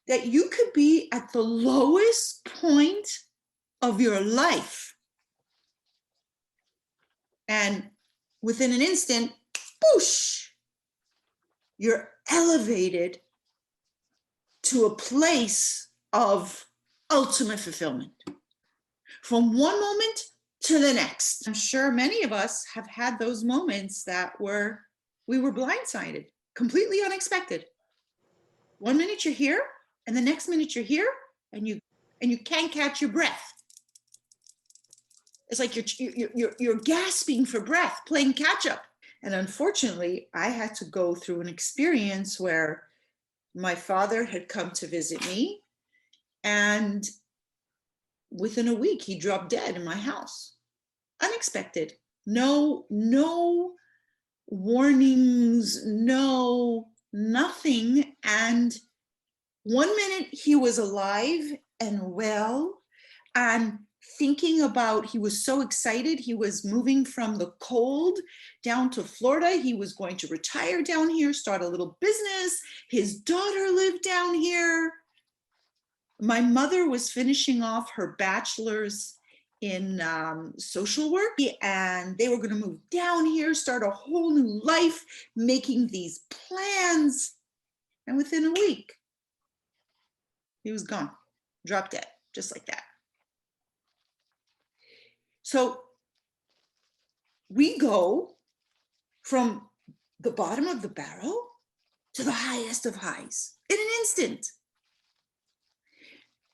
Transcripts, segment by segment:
that you could be at the lowest point of your life. And within an instant, whoosh, you're elevated to a place of ultimate fulfillment. From one moment to the next. I'm sure many of us have had those moments that we were blindsided, completely unexpected. One minute you're here, and the next minute you're here, and you can't catch your breath. It's like you're gasping for breath, playing catch up. And unfortunately, I had to go through an experience where my father had come to visit me, and within a week he dropped dead in my house. Unexpected. No warnings, nothing. And one minute he was alive and well and thinking about, he was so excited. He was moving from the cold down to Florida. He was going to retire down here, start a little business. His daughter lived down here. My mother was finishing off her bachelor's in social work, and they were going to move down here, start a whole new life, making these plans. And within a week, he was gone, dropped dead, just like that. So we go from the bottom of the barrel to the highest of highs in an instant.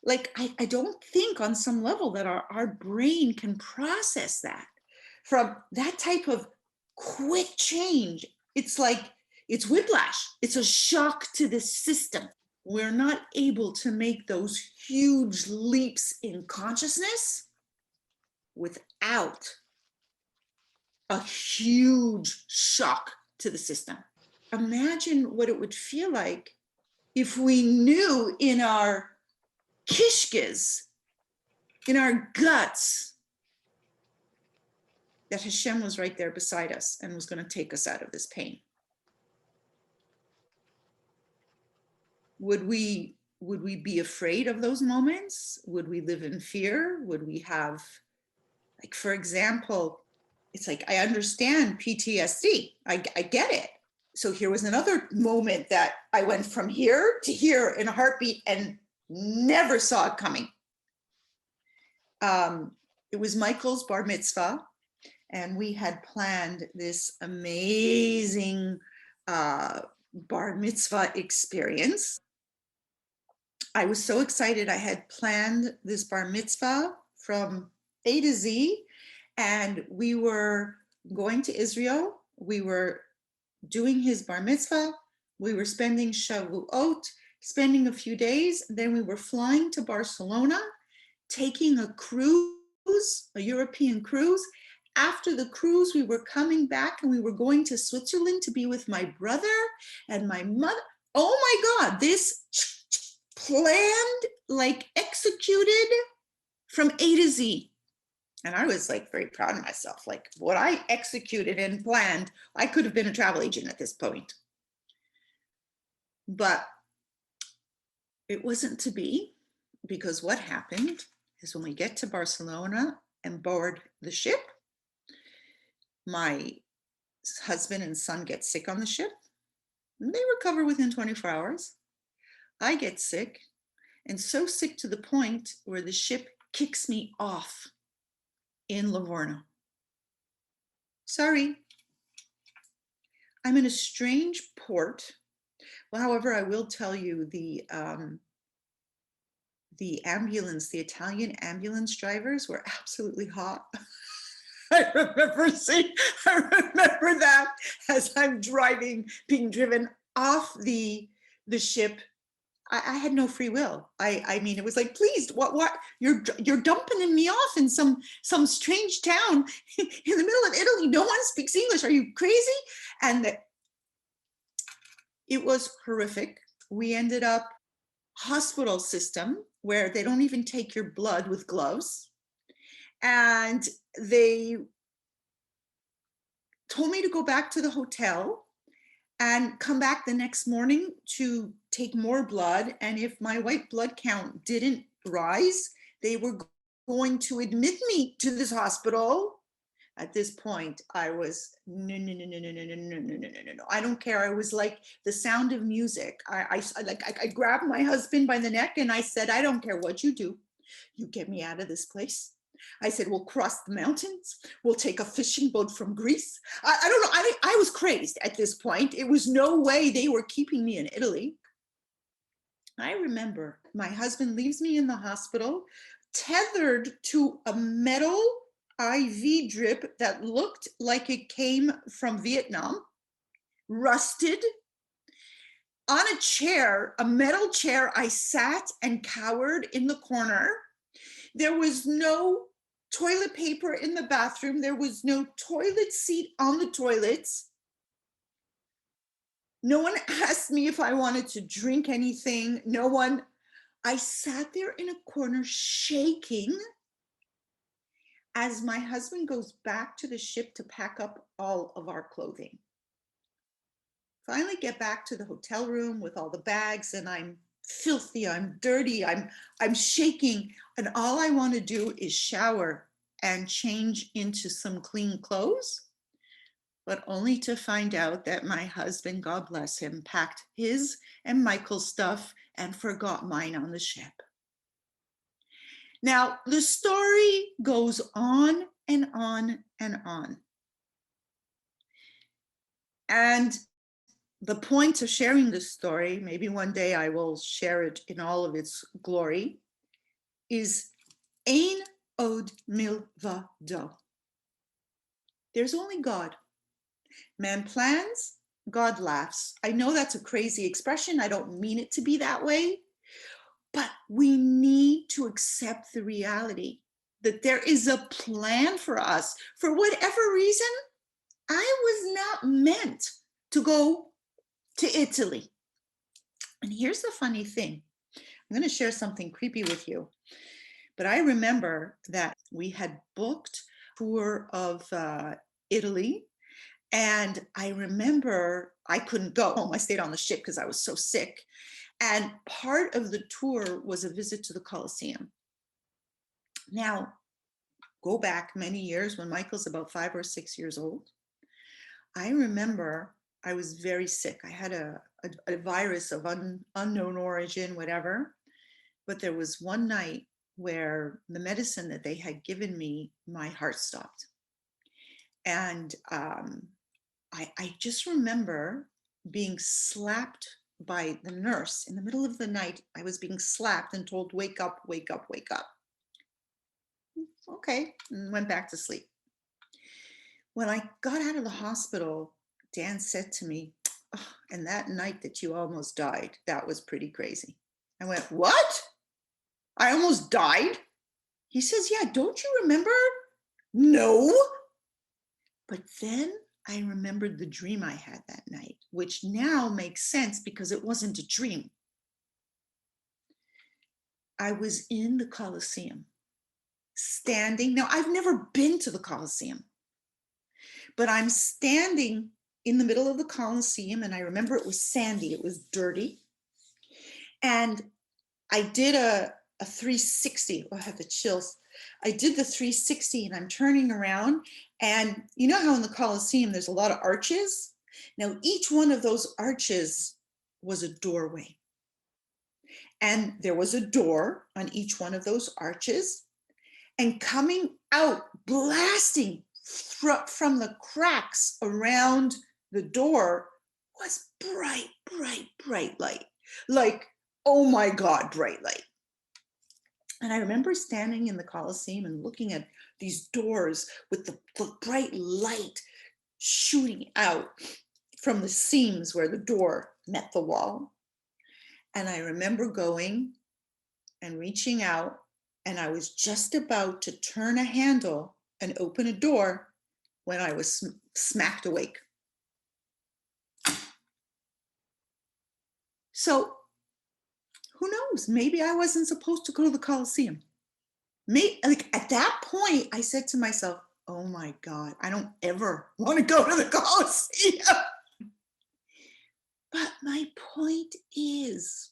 Like, I don't think on some level that our brain can process that. From that type of quick change, it's like, it's whiplash. It's a shock to the system. We're not able to make those huge leaps in consciousness without a huge shock to the system. Imagine what it would feel like if we knew in our kishkas, in our guts, that Hashem was right there beside us and was going to take us out of this pain. Would we be afraid of those moments? Would we live in fear? Would we have, like, for example, it's like, I understand PTSD. I get it. So here was another moment that I went from here to here in a heartbeat and never saw it coming. It was Michael's bar mitzvah, and we had planned this amazing bar mitzvah experience. I was so excited. I had planned this bar mitzvah from A to Z, and we were going to Israel. We were doing his bar mitzvah. We were spending Shavuot, spending a few days. Then we were flying to Barcelona, taking a cruise, a European cruise. After the cruise, we were coming back and we were going to Switzerland to be with my brother and my mother. Oh my God, this planned, like executed from A to Z. And I was like very proud of myself. Like, what I executed and planned, I could have been a travel agent at this point. But it wasn't to be, because what happened is when we get to Barcelona and board the ship, my husband and son get sick on the ship. And they recover within 24 hours. I get sick, and so sick to the point where the ship kicks me off in Livorno. Sorry. I'm in a strange port. Well, however, I will tell you the ambulance, the Italian ambulance drivers were absolutely hot. I remember that as I'm being driven off the ship. I had no free will. I mean, it was like, please, what? You're dumping me off in some strange town in the middle of Italy. No one speaks English. Are you crazy? And it was horrific. We ended up hospital system where they don't even take your blood with gloves. And they told me to go back to the hotel. and come back the next morning to take more blood. And if my white blood count didn't rise, they were going to admit me to this hospital. At this point, I was no, no, no, no, no, no, no, no, no, no, no, no. I don't care. I was like the sound of music. I grabbed my husband by the neck and I said, I don't care what you do. You get me out of this place. I said, we'll cross the mountains. We'll take a fishing boat from Greece. I don't know. I was crazed at this point. It was no way they were keeping me in Italy. I remember my husband leaves me in the hospital, tethered to a metal IV drip that looked like it came from Vietnam, rusted, on a chair, a metal chair. I sat and cowered in the corner. There was no toilet paper in the bathroom. There was no toilet seat on the toilets. No one asked me if I wanted to drink anything. No one. I sat there in a corner shaking as my husband goes back to the ship to pack up all of our clothing. Finally get back to the hotel room with all the bags, and I'm filthy, I'm dirty, I'm shaking, and all I want to do is shower and change into some clean clothes, but only to find out that my husband, God bless him, packed his and Michael's stuff and forgot mine on the ship. Now, the story goes on and on and on. And the point of sharing this story, maybe one day I will share it in all of its glory, is Ein od milvado. There's only God. Man plans, God laughs. I know that's a crazy expression. I don't mean it to be that way, but we need to accept the reality that there is a plan for us. For whatever reason, I was not meant to go to Italy. And here's the funny thing. I'm going to share something creepy with you. But I remember that we had booked a tour of Italy. And I remember I couldn't go home. I stayed on the ship because I was so sick. And part of the tour was a visit to the Colosseum. Now, go back many years when Michael's about 5 or 6 years old. I remember I was very sick. I had a virus of unknown origin, whatever. But there was one night where the medicine that they had given me, my heart stopped. And I just remember being slapped by the nurse in the middle of the night. I was being slapped and told, wake up, wake up, wake up. Okay, and went back to sleep. When I got out of the hospital, Dan said to me, oh, and that night that you almost died, that was pretty crazy. I went, what? I almost died? He says, yeah, don't you remember? No. But then I remembered the dream I had that night, which now makes sense because it wasn't a dream. I was in the Colosseum, standing. Now, I've never been to the Colosseum, but I'm standing in the middle of the Colosseum, and I remember it was sandy, it was dirty. And I did a 360. Oh, I have the chills. I did the 360 and I'm turning around, and you know how in the Colosseum there's a lot of arches? Now each one of those arches was a doorway. And there was a door on each one of those arches, and coming out, blasting from the cracks around the door was bright, bright, bright light. Like, oh my God, bright light. And I remember standing in the Colosseum and looking at these doors with the bright light shooting out from the seams where the door met the wall. And I remember going and reaching out, and I was just about to turn a handle and open a door when I was smacked awake. So who knows? Maybe I wasn't supposed to go to the Colosseum. Like at that point, I said to myself, oh my God, I don't ever want to go to the Colosseum. But my point is,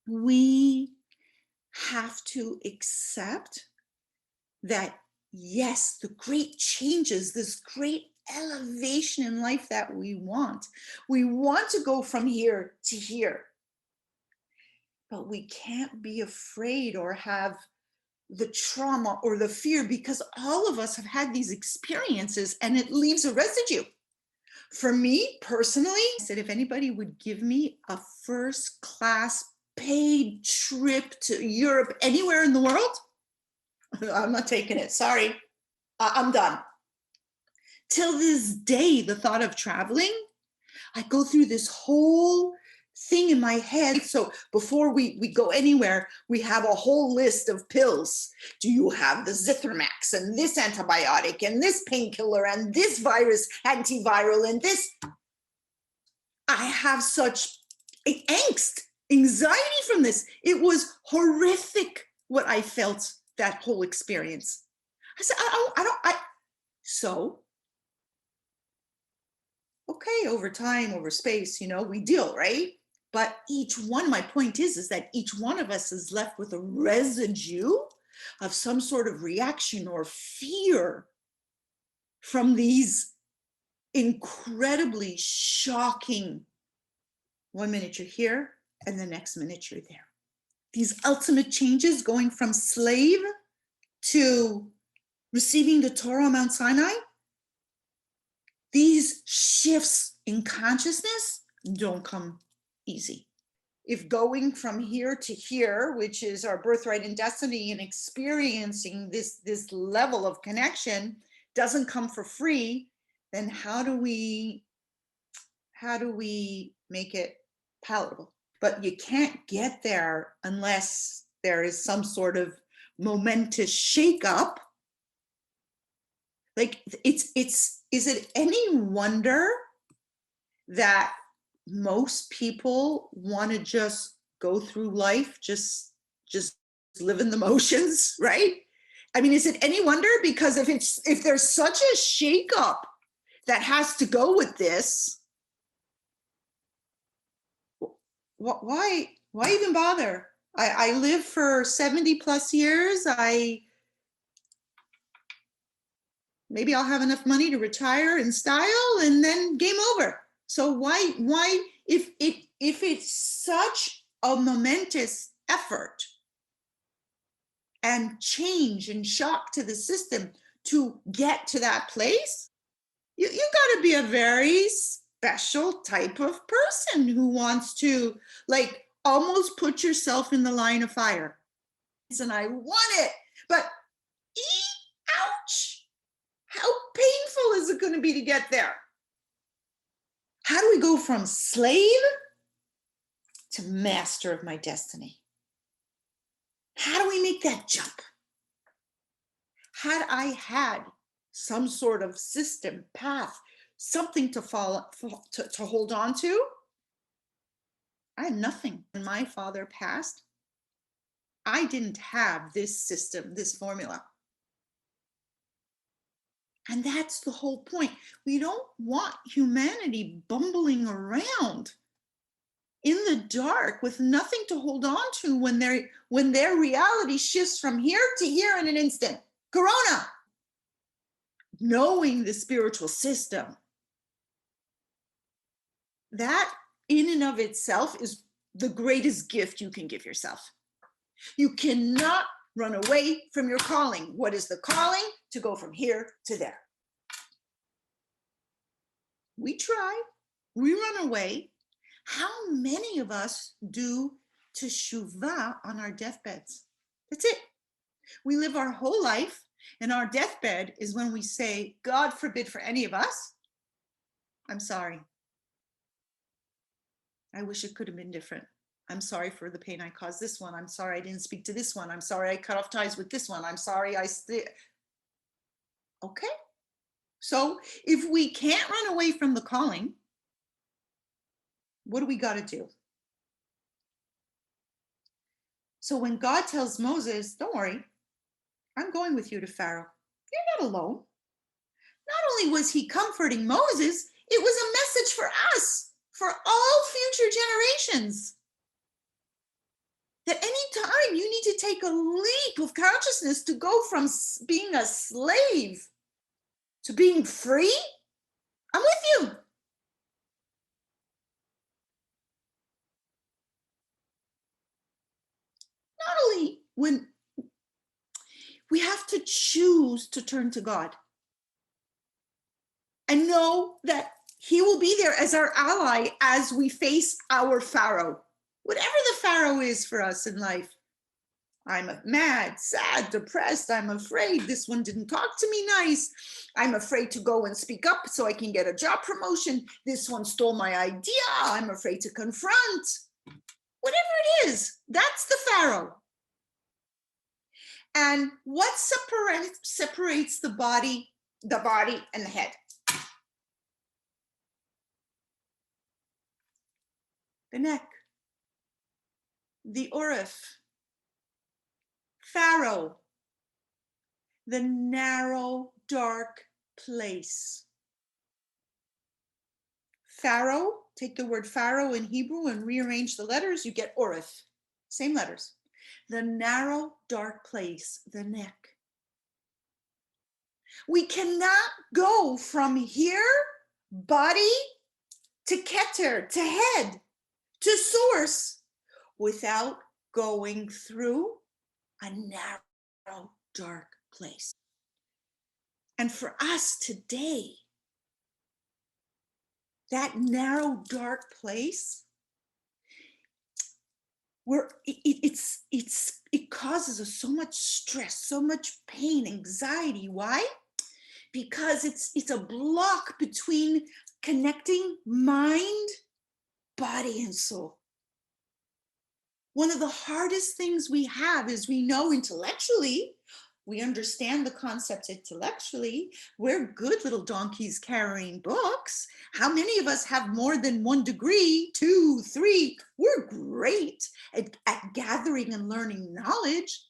we have to accept that, yes, the great changes, this great elevation in life that we want to go from here to here. But we can't be afraid or have the trauma or the fear, because all of us have had these experiences and it leaves a residue. For me personally, I said, if anybody would give me a first class paid trip to Europe, anywhere in the world, I'm not taking it. Sorry, I'm done. Till this day, the thought of traveling, I go through this whole thing in my head. So before we go anywhere, we have a whole list of pills. Do you have the Zithromax and this antibiotic and this painkiller and this virus antiviral and this? I have such angst, anxiety from this. It was horrific what I felt that whole experience. I said, so, okay, over time, over space, we deal, right? But each one, my point is that each one of us is left with a residue of some sort of reaction or fear from these incredibly shocking, 1 minute you're here and the next minute you're there. These ultimate changes, going from slave to receiving the Torah on Mount Sinai, these shifts in consciousness don't come easy. If going from here to here, which is our birthright and destiny, and experiencing this level of connection doesn't come for free, then how do we make it palatable? But you can't get there unless there is some sort of momentous shakeup. Like, is it any wonder that most people want to just go through life, just live in the motions, right? I mean, is it any wonder? Because if there's such a shakeup that has to go with this, why even bother? I lived for 70 plus years. Maybe I'll have enough money to retire in style and then game over. So why if it's such a momentous effort and change and shock to the system to get to that place, you got to be a very special type of person who wants to, like, almost put yourself in the line of fire. And I want it, but ouch, how painful is it going to be to get there? How do we go from slave to master of my destiny? How do we make that jump? Had I had some sort of system, path, something to to hold on to, I had nothing. When my father passed, I didn't have this system, this formula. And that's the whole point. We don't want humanity bumbling around in the dark with nothing to hold on to when their reality shifts from here to here in an instant. Corona. Knowing the spiritual system, that in and of itself is the greatest gift you can give yourself. You cannot run away from your calling. What is the calling? To go from here to there. We try, we run away. How many of us do teshuvah on our deathbeds? That's it. We live our whole life, and our deathbed is when we say, God forbid for any of us, I'm sorry. I wish it could have been different. I'm sorry for the pain I caused this one. I'm sorry I didn't speak to this one. I'm sorry I cut off ties with this one. I'm sorry okay. So if we can't run away from the calling, what do we got to do? So when God tells Moses, don't worry, I'm going with you to Pharaoh. You're not alone. Not only was he comforting Moses, it was a message for us, for all future generations. That any time you need to take a leap of consciousness to go from being a slave to being free, I'm with you. Not only when we have to choose to turn to God and know that he will be there as our ally as we face our Pharaoh, whatever the Pharaoh is for us in life. I'm mad, sad, depressed. I'm afraid this one didn't talk to me nice. I'm afraid to go and speak up so I can get a job promotion. This one stole my idea. I'm afraid to confront. Whatever it is, that's the Pharaoh. And what separates the body and the head? The neck, the urif, Pharaoh, the narrow, dark place. Pharaoh, take the word Pharaoh in Hebrew and rearrange the letters, you get urif, same letters. The narrow, dark place, the neck. We cannot go from here, body, to Keter, to head, to source, without going through a narrow, dark place. And for us today, that narrow, dark place, where it causes us so much stress, so much pain, anxiety. Why? Because it's a block between connecting mind, body, and soul. One of the hardest things we have is we know intellectually, we understand the concepts intellectually. We're good little donkeys carrying books. How many of us have more than 1 degree, 2, 3? We're great at gathering and learning knowledge.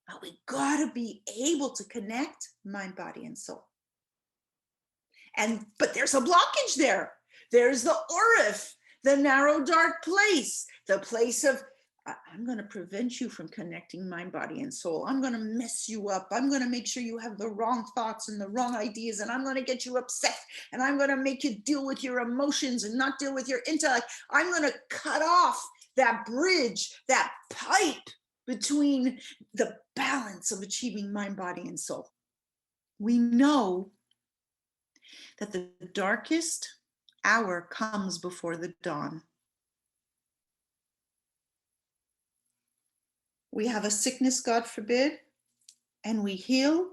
But we gotta be able to connect mind, body, and soul. But there's a blockage there. There's the urif, the narrow, dark place, the place of, I'm going to prevent you from connecting mind, body, and soul. I'm going to mess you up. I'm going to make sure you have the wrong thoughts and the wrong ideas, and I'm going to get you upset, and I'm going to make you deal with your emotions and not deal with your intellect. I'm going to cut off that bridge, that pipe between the balance of achieving mind, body, and soul. We know that the darkest hour comes before the dawn. We have a sickness, God forbid, and we heal.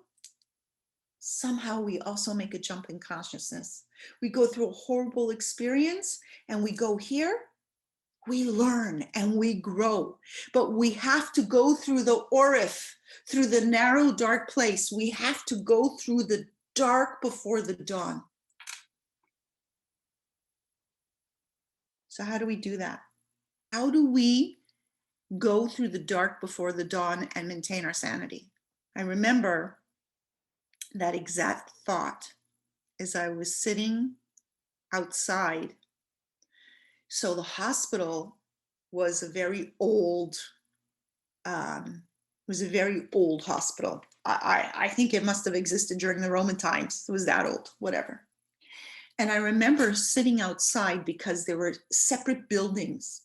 Somehow we also make a jump in consciousness. We go through a horrible experience and we go here, we learn and we grow. But we have to go through the urif, through the narrow, dark place. We have to go through the dark before the dawn. So how do we do that? How do we go through the dark before the dawn and maintain our sanity? I remember that exact thought as I was sitting outside. So the hospital was a very old, hospital. I think it must have existed during the Roman times. It was that old, whatever. And I remember sitting outside because there were separate buildings.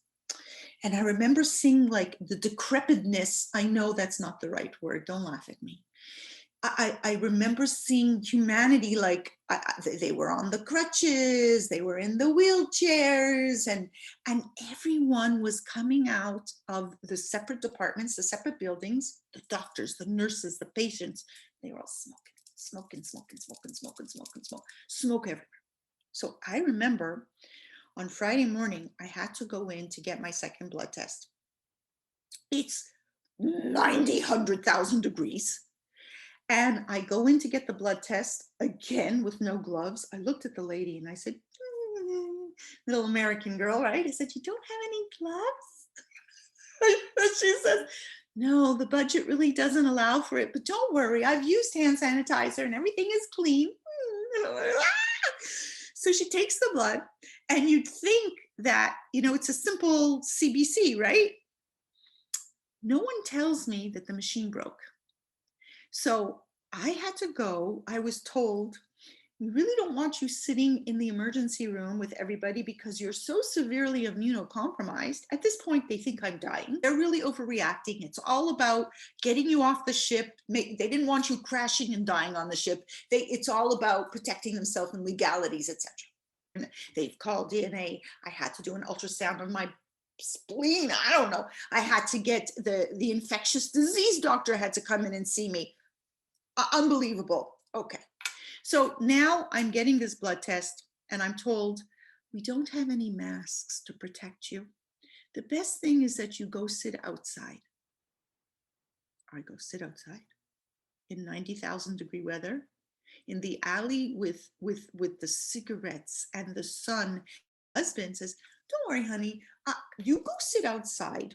And I remember seeing like the decrepitness. I know that's not the right word. Don't laugh at me. I remember seeing humanity like they were on the crutches, they were in the wheelchairs, and everyone was coming out of the separate departments, the separate buildings, the doctors, the nurses, the patients. They were all smoke everywhere. So I remember on Friday morning, I had to go in to get my second blood test. It's 100,000 degrees. And I go in to get the blood test again with no gloves. I looked at the lady and I said, little American girl, right? I said, you don't have any gloves? She says, no, the budget really doesn't allow for it, but don't worry. I've used hand sanitizer and everything is clean. So she takes the blood, and you'd think that, it's a simple CBC, right? No one tells me that the machine broke. So I had to go. I was told, we really don't want you sitting in the emergency room with everybody because you're so severely immunocompromised. At this point, they think I'm dying. They're really overreacting. It's all about getting you off the ship. They didn't want you crashing and dying on the ship. It's all about protecting themselves and legalities, etc. They've called in I had to do an ultrasound of my spleen. I don't know. I had to get the infectious disease doctor had to come in and see me. Unbelievable. Okay. So now I'm getting this blood test, and I'm told, we don't have any masks to protect you. The best thing is that you go sit outside. I go sit outside in 90,000-degree weather, in the alley with the cigarettes and the sun. Husband says, don't worry, honey, you go sit outside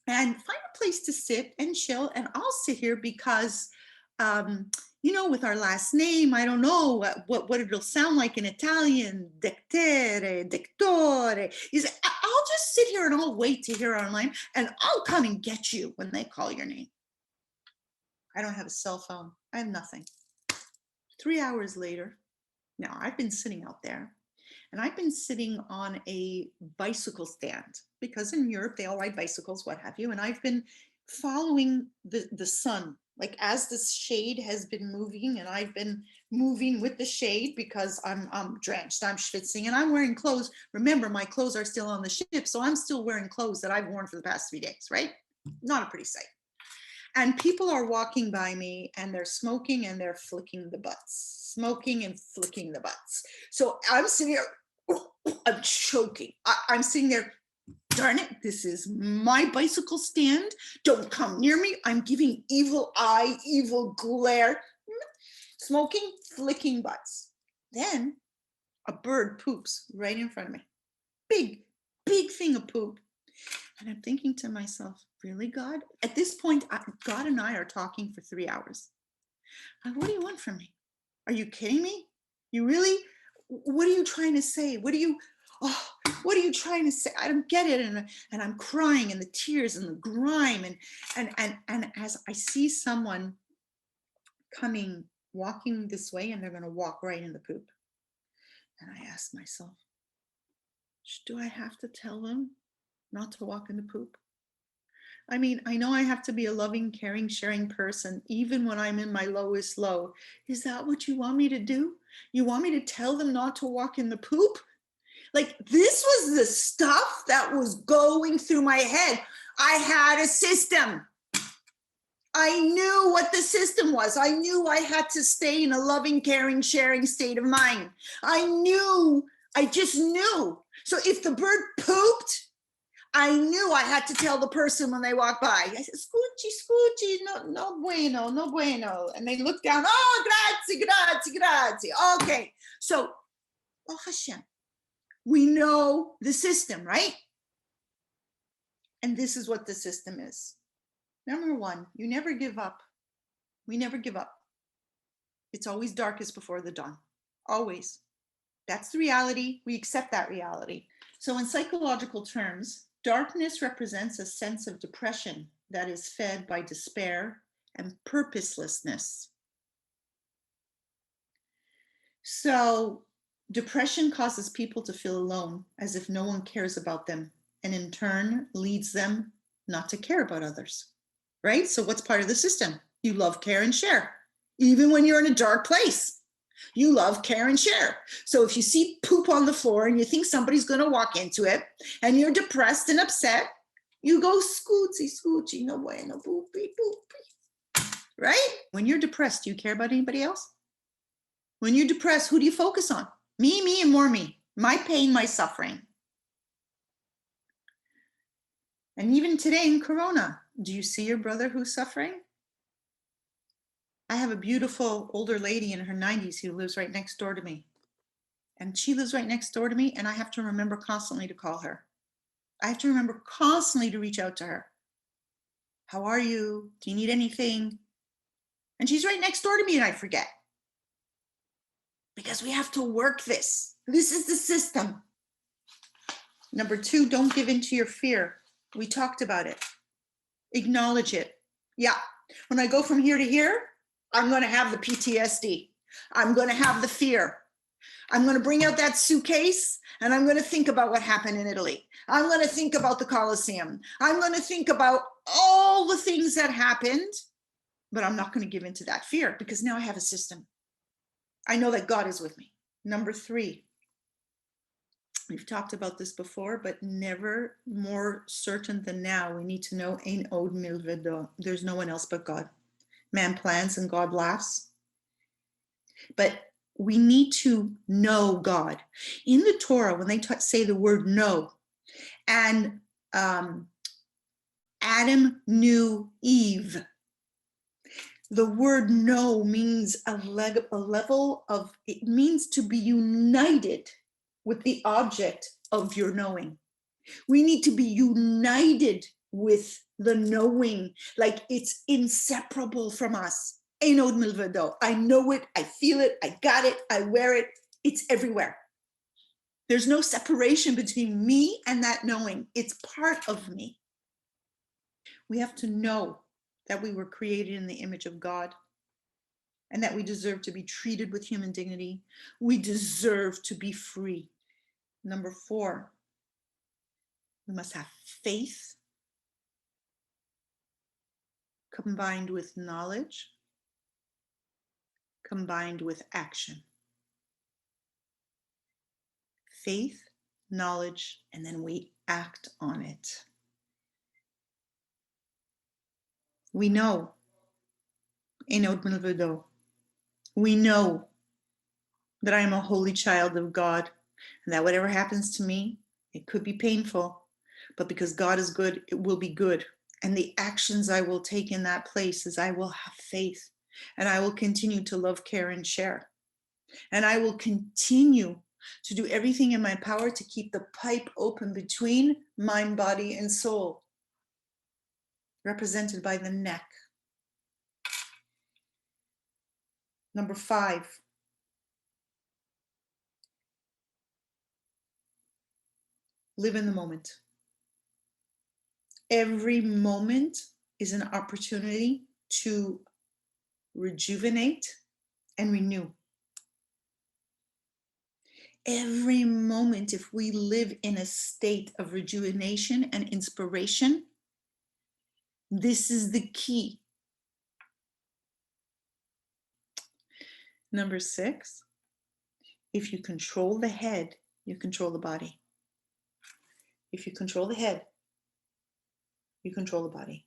and find a place to sit and chill, and I'll sit here because with our last name, I don't know what it'll sound like in Italian, dictere, dictore. I'll just sit here and I'll wait to hear our name, and I'll come and get you when they call your name. I don't have a cell phone. I have nothing. 3 hours later, now I've been sitting out there, and I've been sitting on a bicycle stand because in Europe they all ride bicycles, what have you, and I've been following the sun, like as the shade has been moving, and I've been moving with the shade because I'm drenched, I'm schwitzing, and I'm wearing clothes. Remember, my clothes are still on the ship, so I'm still wearing clothes that I've worn for the past 3 days, right? Not a pretty sight. And people are walking by me, and they're smoking and they're flicking the butts, smoking and flicking the butts. So I'm sitting here, I'm choking. I'm sitting there, darn it, this is my bicycle stand. Don't come near me. I'm giving evil eye, evil glare, smoking, flicking butts. Then a bird poops right in front of me. Big, big thing of poop. And I'm thinking to myself, really, God? At this point, God and I are talking for 3 hours. What do you want from me? Are you kidding me? You really? What are you trying to say? What are you trying to say? I don't get it. And I'm crying, and the tears and the grime. And as I see someone coming, walking this way, and they're going to walk right in the poop. And I ask myself, do I have to tell them not to walk in the poop? I mean, I know I have to be a loving, caring, sharing person, even when I'm in my lowest low. Is that what you want me to do? You want me to tell them not to walk in the poop? Like, this was the stuff that was going through my head. I had a system. I knew what the system was. I knew I had to stay in a loving, caring, sharing state of mind. I just knew. So if the bird pooped, I knew I had to tell the person when they walked by. I said, scoochie, no bueno, no bueno. And they looked down, oh, grazie. Okay, so, oh Hashem, we know the system, right? And this is what the system is. Number one, you never give up. We never give up. It's always darkest before the dawn, always. That's the reality. We accept that reality. So in psychological terms, darkness represents a sense of depression that is fed by despair and purposelessness. So depression causes people to feel alone, as if no one cares about them, and in turn leads them not to care about others, right? So what's part of the system? You love, care, and share. Even when you're in a dark place, you love, care, and share. So if you see poop on the floor and you think somebody's going to walk into it, and you're depressed and upset, you go scoochie, no bueno, poopy, right? When you're depressed, do you care about anybody else? When you're depressed, who do you focus on? Me, and more me. My pain, my suffering. And even today in Corona, do you see your brother who's suffering? I have a beautiful older lady in her 90s who lives right next door to me. And she lives right next door to me, and I have to remember constantly to call her. I have to remember constantly to reach out to her. How are you? Do you need anything? And she's right next door to me, and I forget. because we have to work this. This is the system. Number 2, don't give in to your fear. We talked about it. Acknowledge it. Yeah, when I go from here to here, I'm going to have the PTSD. I'm going to have the fear. I'm going to bring out that suitcase and I'm going to think about what happened in Italy. I'm going to think about the Colosseum. I'm going to think about all the things that happened, but I'm not going to give in to that fear because now I have a system. I know that God is with me. Number 3, we've talked about this before, but never more certain than now. We need to know Ein od milvado. There's no one else but God. Man plans and God laughs. But we need to know God. In the Torah, when they say the word know, and Adam knew Eve, the word know means a level of, it means to be united with the object of your knowing. We need to be united with the knowing, like it's inseparable from us. Ein od milvado. I know it, I feel it, I got it, I wear it, it's everywhere. There's no separation between me and that knowing. It's part of me. We have to know that we were created in the image of God and that we deserve to be treated with human dignity. We deserve to be free. Number 4, we must have faith combined with knowledge, combined with action. Faith, knowledge, and then we act on it. We know, Ein od milvado. We know that I am a holy child of God and that whatever happens to me, it could be painful, but because God is good, it will be good. And the actions I will take in that place is I will have faith and I will continue to love, care, and share. And I will continue to do everything in my power to keep the pipe open between mind, body, and soul, represented by the neck. Number 5, live in the moment. Every moment is an opportunity to rejuvenate and renew. Every moment, if we live in a state of rejuvenation and inspiration, this is the key. Number 6, if you control the head, you control the body. If you control the head, you control the body.